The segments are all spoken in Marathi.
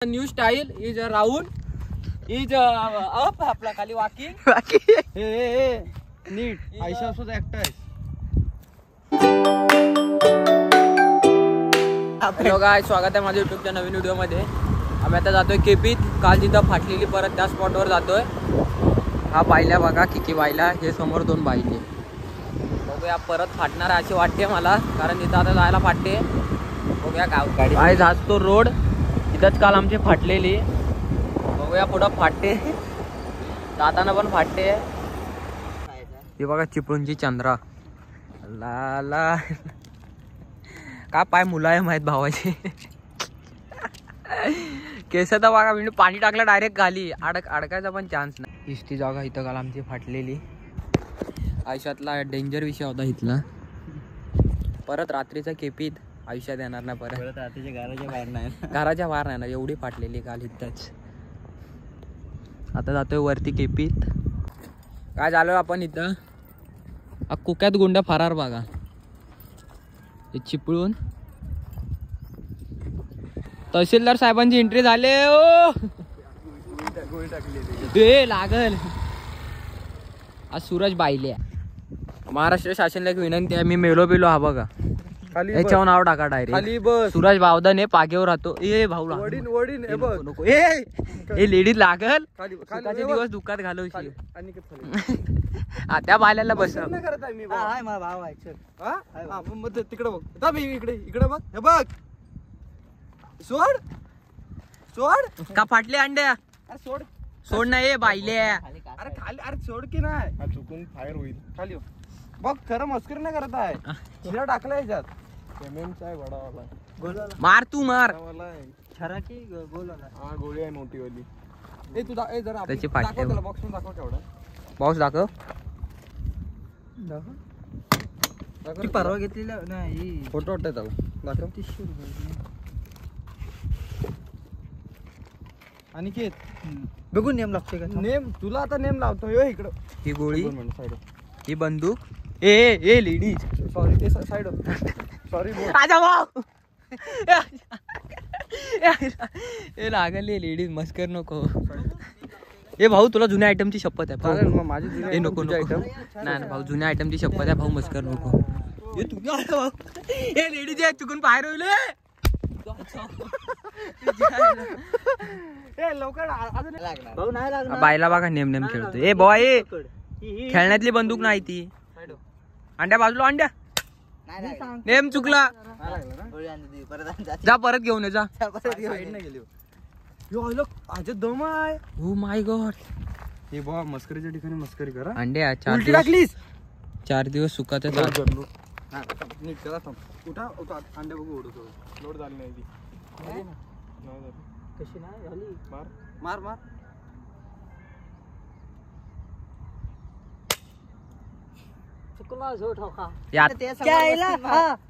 New style is round is up आपला खाली वॉकिंग नीट आयशा सुद्धा ऍक्टर. हॅलो गाय, स्वागत आहे माझ्या युट्यूबच्या नवीन व्हिडिओ मध्ये. आम्ही आता जातोय केपीत. काल जिथं फाटलेली परत त्या स्पॉटवर जातोय. हा बायल्या बघा, किती बायला. हे समोर दोन बायले. बघूया परत फाटणार अशी वाटते मला, कारण इथं आता जायला फाटते. बघूया गाडी काय जात तो रोड इथंच काल आमची फाटलेली. बघूया पुढं फाटते, जाताना पण फाटते. हे बघा चिपळूणची चंद्रा. ला ला का पाय मुलायम आहेत भावाचे. केस तर बघा, मी पाणी टाकलं डायरेक्ट खाली. अडकायचा पण चान्स नाही. इष्टी जागा इथं काल आमची फाटलेली. आयुष्यातला डेंजर विषय होता इथला. परत रात्रीचा केपीत आयुष्यात येणार नाही परत. रात्रीच्या घराच्या बाहेर नाही, घराच्या बाहेर नाही ना, एवढी फाटलेली काल इथंच. आता जातोय वरती केपीत. काय झालं आपण इथं कुक्यात गुंड फरार बघा. हे चिपळूण तहसीलदार साहेबांची एंट्री झाले. ओ ते लागल. आज सूरज बायले. महाराष्ट्र शासनाला एक विनंती आहे, मी मेलो बिलो हा बघा, याच्यावर नाव टाका डायरेक्ट. सूरज बावधन हे पागेवर राहतो. ए भाऊ नको. ए लेडीज लागल. सुखाचे दिवस दुःखात घालवशी. त्या बाल्याला बस तिकडे बघ, इकडे बघ, हे बघ. सोड सोड का फाटले अंड्या. सोड सोड नाही बायले. अरे खाली, अरे सोड की नाही, चुकून फायर होईल. खाली बघ, खरं मस्करी नाही करत आहे. शिरा टाकला याच्यात. मार तू मार. गोळी आहे मोठी वाली. ए तू जरा त्याची फाटते. बॉक्स दाखव तेवढा. बॉक्स दाखव. परवा घेतलेला नाही, फोटो वाटत दाखव. 30 रुपये. आणि केत बघून नेम लागते का. नेम तुला आता नेम लावतो. यो इकडं. ही गोळी, ही बंदूक. ए लेडीज, सॉरी ते साइड. सॉरी राजा भाऊ. ए लागले लेडीज, मस्कर नको. ए भाऊ, तुला जुन्या आयटमची शपथ आहे. माझी नको नको. नाही भाऊ, जुन्या आयटमची शपथ आहे भाऊ, मस्कर नको. हे तुझ्या ए लेडीज आहे, चुकून बाहेर होईल. बायला बघा नेम नेम खेळतो. ए बॉय, खेळण्यातली बंदूक नाही ती. अंड्या बाजूला, अंड्या. नेम चुकला. जा परत घेऊन ये, जा. आज दम आहे. Oh my God. हे बा, मस्करीच्या ठिकाणी मस्करी करा. अंड्या उलटी टाकलीस. 4 दिवस सुखाचं. नीट करा. उठा अंडे बघू. उडतो लोड झाली नाही ती. कशी नाही झाली. मार मार.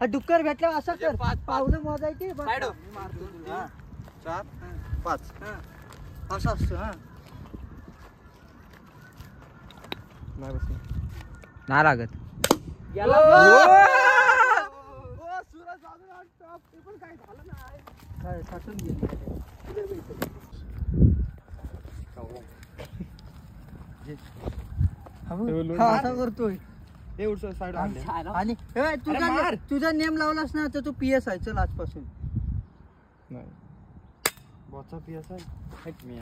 डुक्कर भेटला असं कर. पावलं मोजायची. 4 5 असं असतं. नाही लागत. करतोय. आणि तुझा नेम लावलास ना तर तू PS आहे. चल आजपासून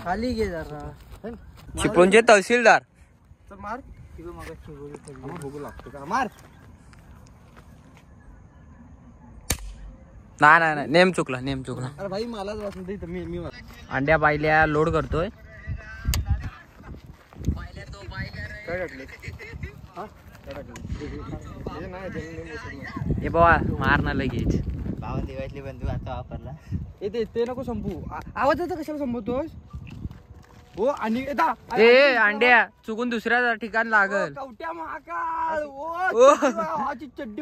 खाली घे जरा. चिपळूणचे तहसीलदार. मार. बघू लागतो का. मार. नाही नेम चुकला. अरे भाई, मलाच वाचून दे. मी अंड्या बायल्या लोड करतोय. काय टाकले. हे बाबा, मार ना लगेच. बावन दिवाळीतली बंदूक आता वापरला. ते नको संपू. आवाजाचा कशाला संपवतोस. हो. आणि ए अंड्या, चुकून दुसऱ्या ठिकाण लागल. कवट्या महाकाळ. चड्डी.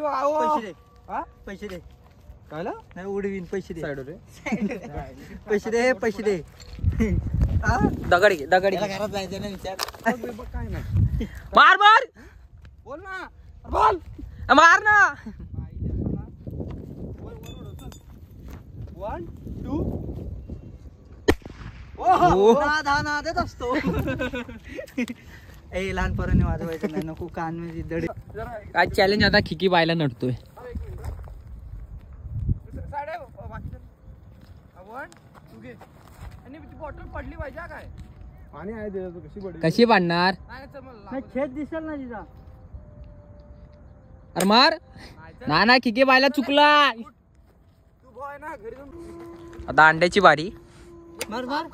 पैसे दे. कायला नाही उडवीन. पैसे दे. साइड रे. पैसे दे. दगड घरात जायचं ना विचार. काय नाही. मार. बोल ना. बोल. मार ना. 1 2 नादच असतो. ए लहानपणी वाजवायचं नाही, नको कान मध्ये दडी. काय चॅलेंज आता खिकी बायला नडतोय. बॉटल पडली पाहिजे काय पाणी आहे कशी पाडणार. खेळ दिसेल ना तिचा. अरे मार ना खिकी बायला चुकला. आता अंड्याची बारी. मार मार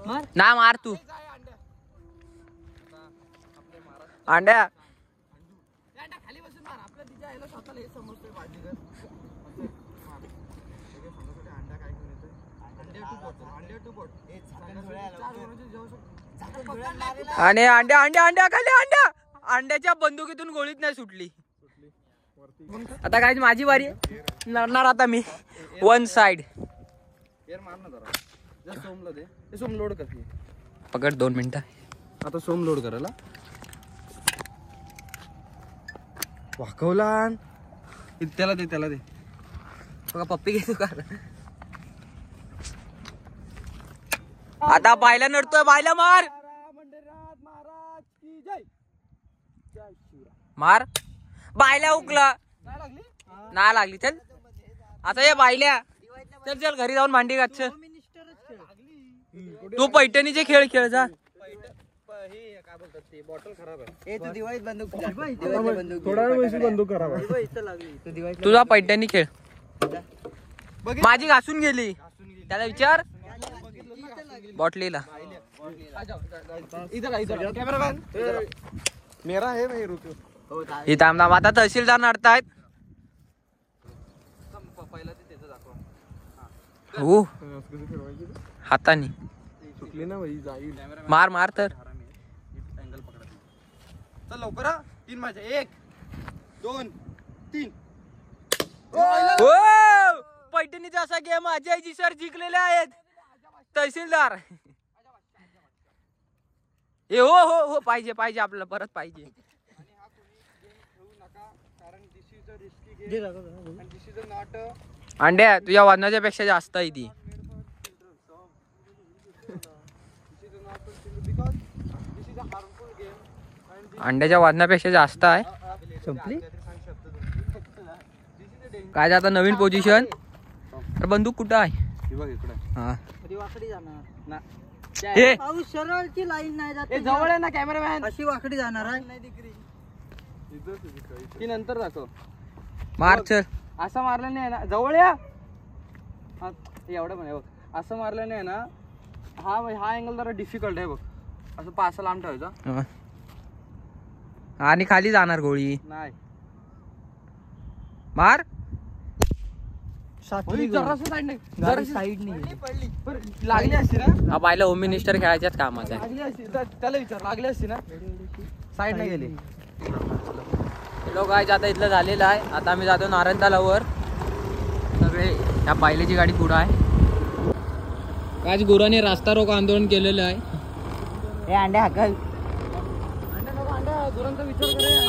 मार ना मार तू अंड्या. आणि अंड्या अंड्या अंड्या खाली अंड्या. अंड्याच्या बंदुकीतून गोळीत नाही सुटली. आता काय माझी बारी नडणार आता मी. वन साइड सोमला दे. सोम लोड कर. पकड 2 मिनिटं. आता सोम लोड करायला वाकवला. त्याला दे त्याला दे. बघा पप्पी घेतो का. आता बायला नडतोय. बायला मार मार. बायला उकला नाही लागली. चल आता ये बायल्या. चल चल घरी जाऊन भांडी घात. चल तू पैठणीचे खेळ खेळ जा. बॉटल खराब आहे. तू दिवाळीत बंदूक थोडा वेळ बंदूक खराब आहे. तुझा पैठणी खेळ. माझी घासून गेली. त्याला विचार बॉटलीला. कॅमेरामॅन मेरा है भाई रुको. ही थांब आता तहसीलदार नडतायत. हो हातानी चुकली ना भाई जाईल. मार मार तर. चल लवकर. 3 माझ्या 1 2 3. हो पैठणीचा असा गेम अजयजी सर जिंकलेले आहेत. तहसीलदार हे हो हो हो पाहिजे पाहिजे आपल्याला परत पाहिजे. अंड्या तुझ्या वजनाच्या पेक्षा जास्त आहे ती. अंड्याच्या वजनापेक्षा जास्त आहे. संपली. काय आता नवीन पोझिशन. बंदूक कुठं आहे. हा वाकडी जाणार. हे सरळची लाईन नाही जात. जवळ आहे ना कॅमेरामॅन. अशी वाकडी जाणार आहे. ती नंतर दाखव. मार चल. असं मारलं नाही ना. जवळ या. हा एवढं पण आहे बघ. असं मारलं नाही ना. हा अँगल जरा डिफिकल्ट आहे बघ. असं पासा लांब ठेवायचं आणि खाली जाणार गोळी. नाही मार. लागली असती ना. हा बायला होम मिनिस्टर खेळायच्याच कामाचा आहे. लागली असती त्याला विचार. लागली असती ना. साईड नाही गेली. लोक आता इथलं झालेलं आहे. आता आम्ही जातो नारायण तलावावर. सगळे ह्या बायलेची गाडी पुढं आहे. आज गुराने रास्ता रोको आंदोलन केलेलं आहे. हे अंड्या हाकल.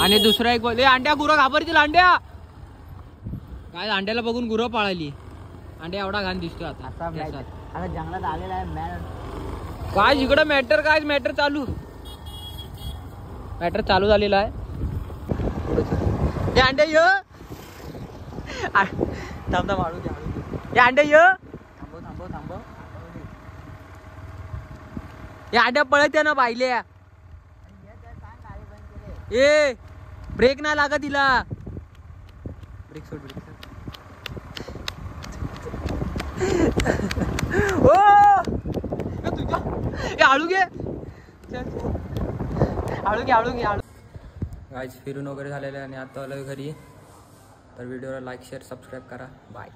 आणि दुसरा एक बोल अंड्या गुरं घाबरतील. अंड्या काय अंड्याला बघून गुरं पाळाली. अंड्या एवढा घाण दिसतोय आता. आता जंगलात आलेला आहे मॅन. काय इकडं मॅटर काय मॅटर चालू झालेला आहे. हे अंड्या य थांब मारू घ्या. हे अंड्या य थांबव. हे अंड्या पळत आहे ना बायल्या. ए ब्रेक नाही लागत तिला. ब्रेक सोड. ओ तुझ्या हळू घे. गाईज फिरून वगैरे झालेलं आहे आणि आता आलोय घरी. तर व्हिडिओला लाईक शेअर सबस्क्राईब करा. बाय.